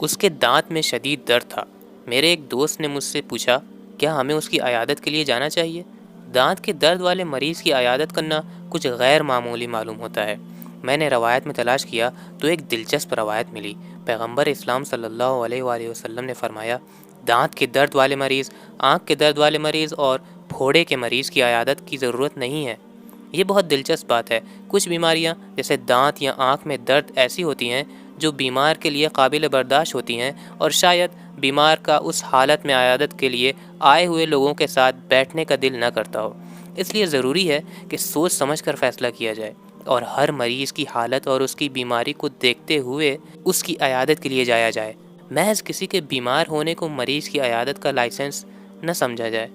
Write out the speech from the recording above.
اس کے دانت میں شدید درد تھا۔ میرے ایک دوست نے مجھ سے پوچھا کیا ہمیں اس کی عیادت کے لیے جانا چاہیے؟ دانت کے درد والے مریض کی عیادت کرنا کچھ غیر معمولی معلوم ہوتا ہے۔ میں نے روایت میں تلاش کیا تو ایک دلچسپ روایت ملی۔ پیغمبر اسلام صلی اللہ علیہ وآلہ وسلم نے فرمایا، دانت کے درد والے مریض، آنکھ کے درد والے مریض اور پھوڑے کے مریض کی عیادت کی ضرورت نہیں ہے۔ یہ بہت دلچسپ بات ہے۔ کچھ بیماریاں جیسے دانت یا آنکھ میں درد ایسی ہوتی ہیں جو بیمار کے لیے قابل برداشت ہوتی ہیں، اور شاید بیمار کا اس حالت میں عیادت کے لیے آئے ہوئے لوگوں کے ساتھ بیٹھنے کا دل نہ کرتا ہو۔ اس لیے ضروری ہے کہ سوچ سمجھ کر فیصلہ کیا جائے اور ہر مریض کی حالت اور اس کی بیماری کو دیکھتے ہوئے اس کی عیادت کے لیے جایا جائے۔ محض کسی کے بیمار ہونے کو مریض کی عیادت کا لائسنس نہ سمجھا جائے۔